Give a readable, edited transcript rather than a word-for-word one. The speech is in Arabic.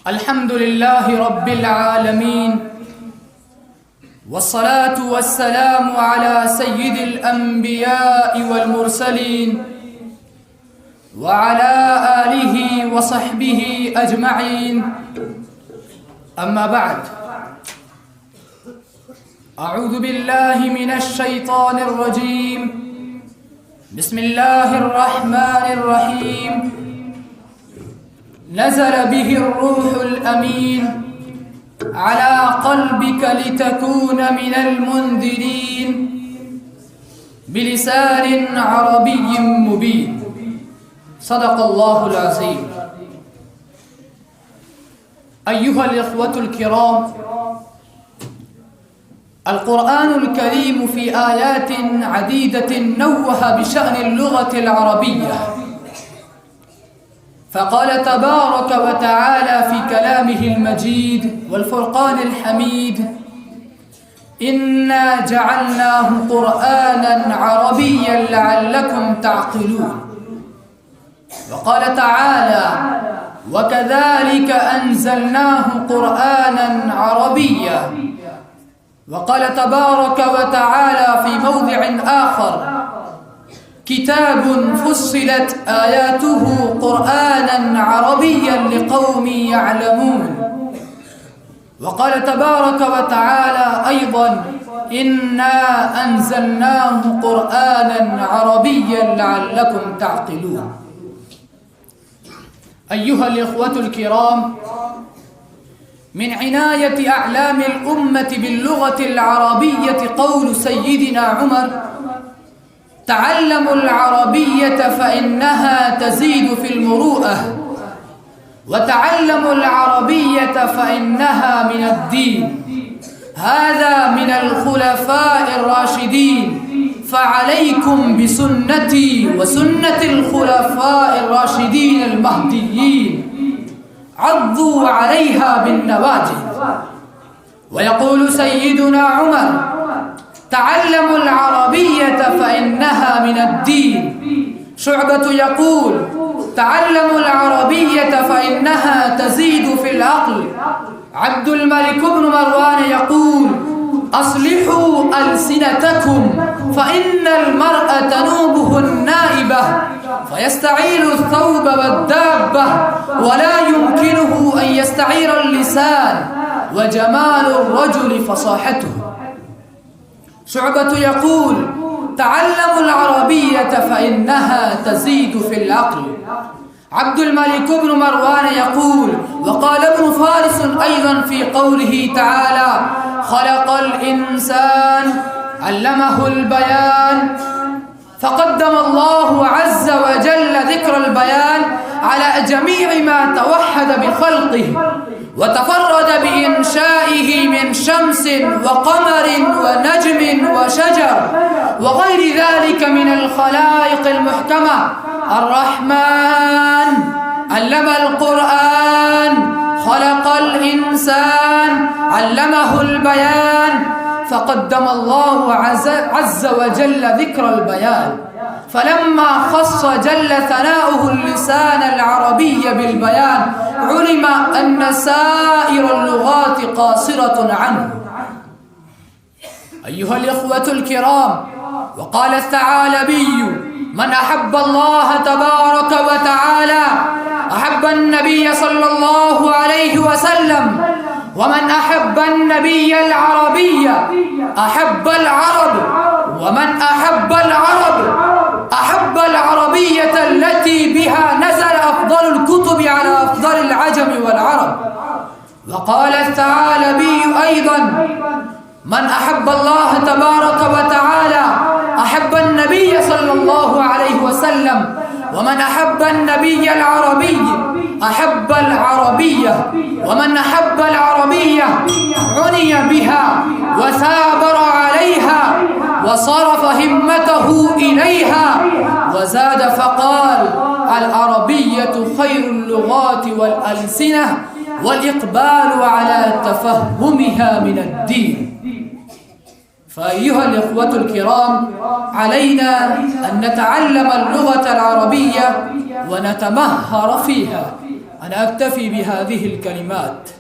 الحمد لله رب العالمين، والصلاة والسلام على سيد الأنبياء والمرسلين وعلى آله وصحبه أجمعين. أما بعد، أعوذ بالله من الشيطان الرجيم. بسم الله الرحمن الرحيم. نزل به الروح الأمين على قلبك لتكون من المنذرين بلسان عربي مبين. صدق الله العظيم. أيها الإخوة الكرام، القرآن الكريم في آيات عديدة نوه بشأن اللغة العربية، فقال تبارك وتعالى في كلامه المجيد والفرقان الحميد: إنا جعلناه قرآنا عربيا لعلكم تعقلون. وقال تعالى: وكذلك أنزلناه قرآنا عربيا. وقال تبارك وتعالى في موضع آخر: كتاب فصلت آياته قرآنا عربيا لقوم يعلمون. وقال تبارك وتعالى أيضا: إنا أنزلناه قرآنا عربيا لعلكم تعقلون. أيها الإخوة الكرام، من عناية أعلام الأمة باللغة العربية قول سيدنا عمر: تعلموا العربية فإنها تزيد في المروءة، وتعلموا العربية فإنها من الدين. هذا من الخلفاء الراشدين، فعليكم بسنتي وسنة الخلفاء الراشدين المهديين، عضوا عليها بالنواجذ. ويقول سيدنا عمر: تعلموا العربية فإنها من الدين. شعبة يقول: تعلموا العربية فإنها تزيد في العقل. عبد الملك بن مروان يقول: أصلحوا ألسنتكم فإن المرء تنوبه النائبة، فيستعير الثوب والدابة ولا يمكنه أن يستعير اللسان، وجمال الرجل فصاحته. شعبة يقول: تعلموا العربية فإنها تزيد في العقل. عبد الملك بن مروان يقول: وقال ابن فارس أيضا في قوله تعالى: خلق الإنسان علمه البيان. فقدم الله عز وجل ذكر البيان على جميع ما توحد بخلقه، وتفرد بإنشائه من شمس وقمر ونجم وشجر وغير ذلك من الخلائق المحكمة. الرحمن علم القرآن، خلق الإنسان علمه البيان. فقدم الله عز وجل ذكر البيان، فلما خص جل ثناؤه اللسان العربي بالبيان علم أن سائر اللغات قاصرة عنه. أيها الإخوة الكرام، وقال الثعالبي: من أحب الله تبارك وتعالى أحب النبي صلى الله عليه وسلم، ومن أحب النبي العربي أحب العرب، ومن أحب العرب أحب العربية التي بها نزل أفضل الكتب على أفضل العجم والعرب. وقال الثعالبي أيضا: من أحب الله تبارك وتعالى أحب النبي صلى الله عليه وسلم، ومن أحب النبي العربي أحب العربية، ومن أحب العربية عني بها وثابر عليها وصرف همته إليها، وزاد فقال: العربية خير اللغات والألسنة، والإقبال على تفهمها من الدين. فأيها الإخوة الكرام، علينا أن نتعلم اللغة العربية ونتمهر فيها. أنا أكتفي بهذه الكلمات.